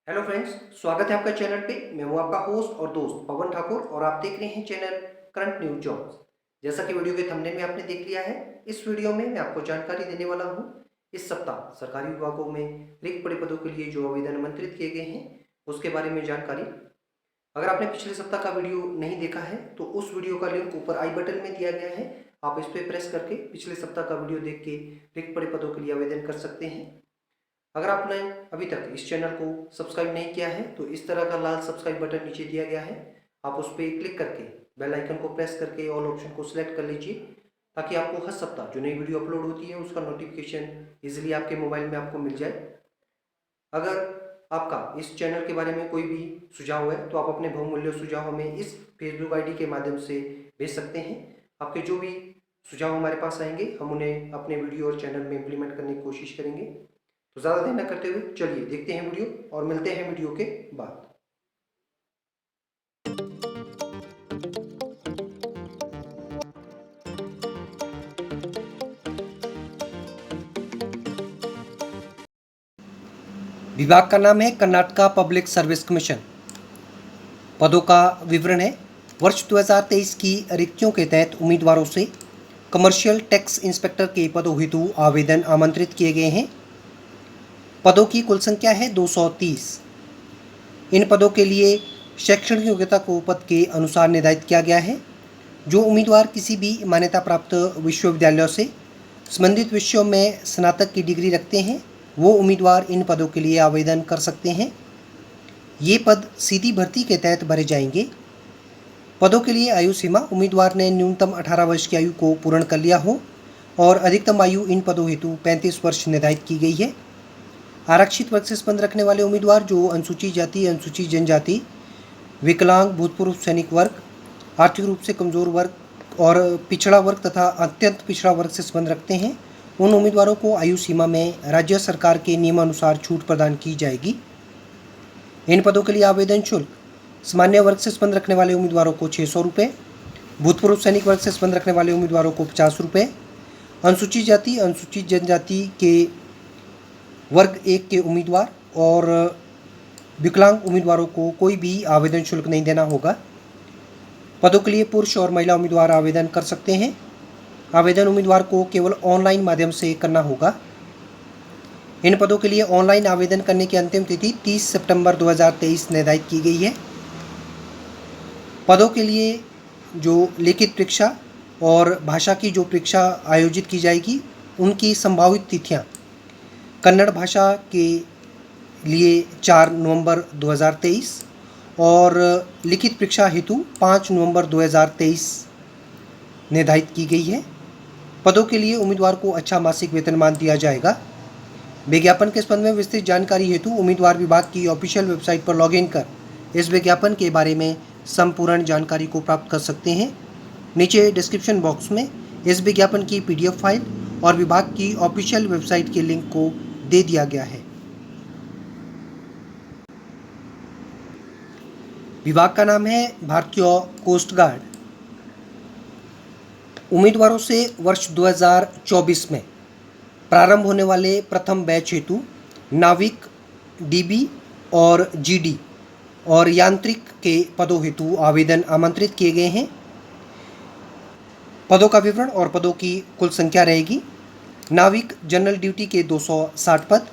Hello friends, स्वागत है आपका चैनल पे। मैं हूं आपका होस्ट और दोस्त पवन ठाकुर और आप देख रहे हैं चैनल करंट न्यूज जॉब्स। जैसा कि वीडियो के थंबनेल में आपने देख लिया है, इस वीडियो में मैं आपको जानकारी देने वाला हूं। इस सप्ताह सरकारी विभागों में रिक्त पड़े पदों के लिए जो आवेदन आमंत्रित किए गए हैं उसके बारे में जानकारी। अगर आपने पिछले सप्ताह का वीडियो नहीं देखा है तो उस वीडियो का लिंक ऊपर आई बटन में दिया गया है। आप इस पर प्रेस करके पिछले सप्ताह का वीडियो देख के रिक्त पड़े पदों के लिए आवेदन कर सकते हैं। अगर आपने अभी तक इस चैनल को सब्सक्राइब नहीं किया है तो इस तरह का लाल सब्सक्राइब बटन नीचे दिया गया है, आप उस पर क्लिक करके बेल आइकन को प्रेस करके ऑल ऑप्शन को सिलेक्ट कर लीजिए ताकि आपको हर सप्ताह जो नई वीडियो अपलोड होती है उसका नोटिफिकेशन इजीली आपके मोबाइल में आपको मिल जाए। अगर आपका इस चैनल के बारे में कोई भी सुझाव है तो आप अपने बहुमूल्य सुझाव हमें इस फेसबुक आईडी के माध्यम से भेज सकते हैं। आपके जो भी सुझाव हमारे पास आएंगे हम उन्हें अपने वीडियो और चैनल में इम्प्लीमेंट करने की कोशिश करेंगे। तो ज़्यादा देर न करते हुए चलिए देखते हैं वीडियो और मिलते हैं वीडियो के बाद। विभाग का नाम है कर्नाटका पब्लिक सर्विस कमीशन। पदों का विवरण है। वर्ष 2023 की रिक्तियों के तहत उम्मीदवारों से कमर्शियल टैक्स इंस्पेक्टर के पदों हेतु आवेदन आमंत्रित किए गए हैं। पदों की कुल संख्या है 230। इन पदों के लिए शैक्षणिक योग्यता को पद के अनुसार निर्धारित किया गया है। जो उम्मीदवार किसी भी मान्यता प्राप्त विश्वविद्यालयों से संबंधित विषयों में स्नातक की डिग्री रखते हैं वो उम्मीदवार इन पदों के लिए आवेदन कर सकते हैं। ये पद सीधी भर्ती के तहत भरे जाएंगे। पदों के लिए आयु सीमा उम्मीदवार ने न्यूनतम 18 वर्ष की आयु को पूर्ण कर लिया हो और अधिकतम आयु इन पदों हेतु 35 वर्ष निर्धारित की गई है। आरक्षित वर्ग से संबंध रखने वाले उम्मीदवार जो अनुसूचित जाति, अनुसूचित जनजाति, विकलांग, भूतपूर्व सैनिक वर्ग, आर्थिक रूप से कमजोर वर्ग और पिछड़ा वर्ग तथा अत्यंत पिछड़ा वर्ग से संबंध रखते हैं उन उम्मीदवारों को आयु सीमा में राज्य सरकार के नियमानुसार छूट प्रदान की जाएगी। इन पदों के लिए आवेदन शुल्क सामान्य वर्ग से संबंध रखने वाले उम्मीदवारों को 600 रुपये, भूतपूर्व सैनिक वर्ग से संबंध रखने वाले उम्मीदवारों को 50 रुपये, अनुसूचित जाति, अनुसूचित जनजाति के वर्ग 1 के उम्मीदवार और विकलांग उम्मीदवारों को कोई भी आवेदन शुल्क नहीं देना होगा। पदों के लिए पुरुष और महिला उम्मीदवार आवेदन कर सकते हैं। आवेदन उम्मीदवार को केवल ऑनलाइन माध्यम से करना होगा। इन पदों के लिए ऑनलाइन आवेदन करने की अंतिम तिथि 30 सितंबर 2023 निर्धारित की गई है। पदों के लिए जो लिखित परीक्षा और भाषा की जो परीक्षा आयोजित की जाएगी उनकी संभावित तिथियां कन्नड़ भाषा के लिए 4 नवंबर 2023 और लिखित परीक्षा हेतु 5 नवंबर 2023 निर्धारित की गई है। पदों के लिए उम्मीदवार को अच्छा मासिक वेतनमान दिया जाएगा। विज्ञापन के संबंध में विस्तृत जानकारी हेतु उम्मीदवार विभाग की ऑफिशियल वेबसाइट पर लॉगिन कर इस विज्ञापन के बारे में संपूर्ण जानकारी को प्राप्त कर सकते हैं। नीचे डिस्क्रिप्शन बॉक्स में इस विज्ञापन की PDF फाइल और विभाग की ऑफिशियल वेबसाइट के लिंक को दे दिया गया है। विभाग का नाम है भारतीय कोस्ट गार्ड। उम्मीदवारों से वर्ष 2024 में प्रारंभ होने वाले प्रथम बैच हेतु नाविक, DB और GD और यांत्रिक के पदों हेतु आवेदन आमंत्रित किए गए हैं। पदों का विवरण और पदों की कुल संख्या रहेगी। नाविक जनरल ड्यूटी के 260 पद,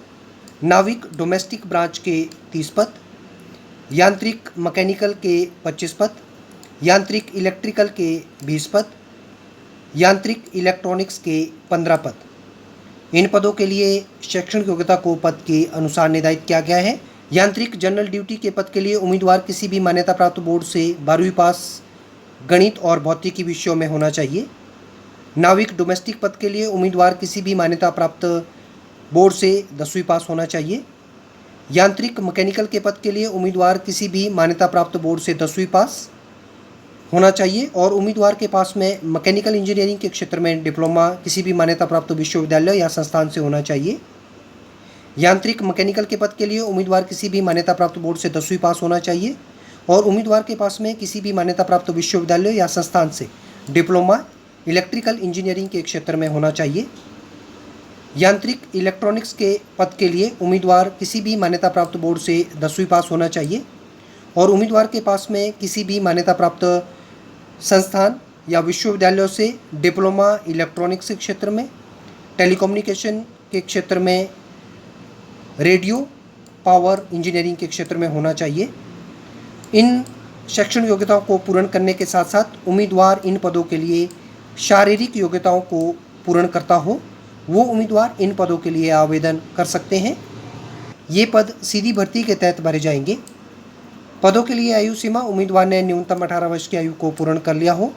नाविक डोमेस्टिक ब्रांच के 30 पद, यांत्रिक मैकेनिकल के 25 पद, यांत्रिक इलेक्ट्रिकल के 20 पद, यांत्रिक इलेक्ट्रॉनिक्स के 15 पद। इन पदों के लिए शैक्षणिक योग्यता को पद के अनुसार निर्धारित किया गया है। यांत्रिक जनरल ड्यूटी के पद के लिए उम्मीदवार किसी भी मान्यता प्राप्त बोर्ड से 12वीं पास गणित और भौतिकी विषयों में होना चाहिए। नाविक डोमेस्टिक पद के लिए उम्मीदवार किसी भी मान्यता प्राप्त बोर्ड से 10वीं पास होना चाहिए। यांत्रिक मैकेनिकल के पद के लिए उम्मीदवार किसी भी मान्यता प्राप्त बोर्ड से 10वीं पास होना चाहिए और उम्मीदवार के पास में मैकेनिकल इंजीनियरिंग के क्षेत्र में डिप्लोमा किसी भी मान्यता प्राप्त विश्वविद्यालय या संस्थान से होना चाहिए। यांत्रिक मैकेनिकल के पद के लिए उम्मीदवार किसी भी मान्यता प्राप्त बोर्ड से 10वीं पास होना चाहिए और उम्मीदवार के पास में किसी भी मान्यता प्राप्त विश्वविद्यालय या संस्थान से डिप्लोमा इलेक्ट्रिकल इंजीनियरिंग के क्षेत्र में होना चाहिए। यांत्रिक इलेक्ट्रॉनिक्स के पद के लिए उम्मीदवार किसी भी मान्यता प्राप्त बोर्ड से 10वीं पास होना चाहिए और उम्मीदवार के पास में किसी भी मान्यता प्राप्त संस्थान या विश्वविद्यालयों से डिप्लोमा इलेक्ट्रॉनिक्स के क्षेत्र में, टेलीकम्युनिकेशन के क्षेत्र में, रेडियो पावर इंजीनियरिंग के क्षेत्र में होना चाहिए। इन शैक्षणिक योग्यताओं को पूर्ण करने के साथ साथ उम्मीदवार इन पदों के लिए शारीरिक योग्यताओं को पूर्ण करता हो, वो उम्मीदवार इन पदों के लिए आवेदन कर सकते हैं। ये पद सीधी भर्ती के तहत भरे जाएंगे। पदों के लिए आयु सीमा उम्मीदवार ने न्यूनतम 18 वर्ष की आयु को पूर्ण कर लिया हो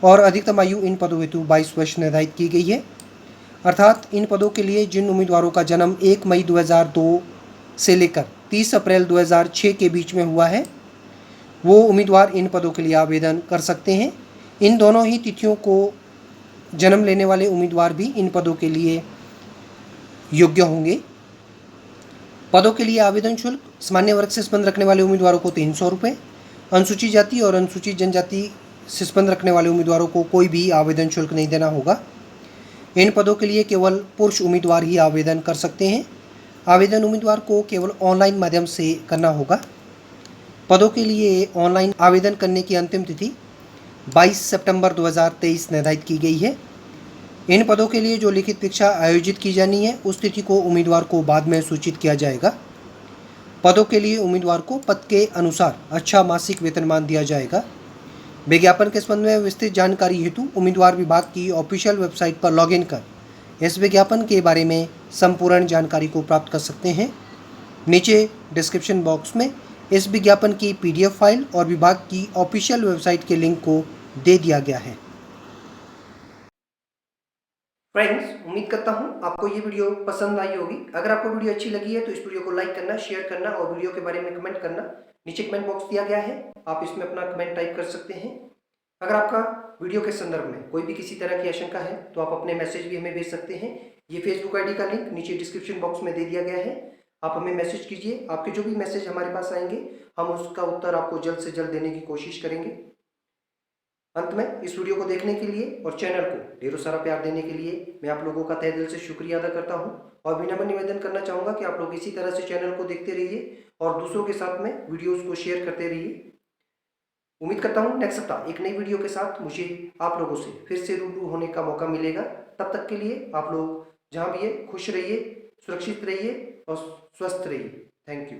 और अधिकतम आयु इन पदों हेतु 22 वर्ष निर्धारित की गई है। अर्थात इन पदों के लिए जिन उम्मीदवारों का जन्म 1 मई 2002 से लेकर 30 अप्रैल 2006 के बीच में हुआ है, वो उम्मीदवार इन पदों के लिए आवेदन कर सकते हैं। इन दोनों ही तिथियों को जन्म लेने वाले उम्मीदवार भी इन पदों के लिए योग्य होंगे। पदों के लिए आवेदन शुल्क सामान्य वर्ग से संबंध रखने वाले उम्मीदवारों को 300 रुपये, अनुसूचित जाति और अनुसूचित जनजाति से संबंध रखने वाले उम्मीदवारों को कोई भी आवेदन शुल्क नहीं देना होगा। इन पदों के लिए केवल पुरुष उम्मीदवार ही आवेदन कर सकते हैं। आवेदन उम्मीदवार को केवल ऑनलाइन माध्यम से करना होगा। पदों के लिए ऑनलाइन आवेदन करने की अंतिम तिथि 22 सितंबर 2023 निर्धारित की गई है। इन पदों के लिए जो लिखित परीक्षा आयोजित की जानी है उस तिथि को उम्मीदवार को बाद में सूचित किया जाएगा। पदों के लिए उम्मीदवार को पद के अनुसार अच्छा मासिक वेतनमान दिया जाएगा। विज्ञापन के संबंध में विस्तृत जानकारी हेतु उम्मीदवार विभाग की ऑफिशियल वेबसाइट पर लॉगिन कर इस विज्ञापन के बारे में संपूर्ण जानकारी को प्राप्त कर सकते हैं। नीचे डिस्क्रिप्शन बॉक्स में इस विज्ञापन की PDF फाइल और विभाग की ऑफिशियल वेबसाइट के लिंक को दे दिया गया है। फ्रेंड्स, उम्मीद करता हूं आपको ये वीडियो पसंद आई होगी। अगर आपको वीडियो अच्छी लगी है तो इस वीडियो को लाइक करना, शेयर करना और वीडियो के बारे में कमेंट करना। नीचे कमेंट बॉक्स दिया गया है, आप इसमें अपना कमेंट टाइप कर सकते हैं। अगर आपका वीडियो के संदर्भ में कोई भी किसी तरह की आशंका है तो आप अपने मैसेज भी हमें भेज सकते हैं। ये फेसबुक ID का लिंक नीचे डिस्क्रिप्शन बॉक्स में दे दिया गया है, आप हमें मैसेज कीजिए। आपके जो भी मैसेज हमारे पास आएंगे हम उसका उत्तर आपको जल्द से जल्द देने की कोशिश करेंगे। अंत में इस वीडियो को देखने के लिए और चैनल को ढेरों सारा प्यार देने के लिए मैं आप लोगों का तहे दिल से शुक्रिया अदा करता हूं और विनम्र निवेदन करना चाहूँगा कि आप लोग इसी तरह से चैनल को देखते रहिए और दूसरों के साथ में वीडियोज़ को शेयर करते रहिए। उम्मीद करता हूँ नेक्स्ट सप्ताह एक नई वीडियो के साथ मुझे आप लोगों से फिर से रूबरू होने का मौका मिलेगा। तब तक के लिए आप लोग जहाँ भी है खुश रहिए, सुरक्षित रहिए और स्वस्थ रहिए। Thank you.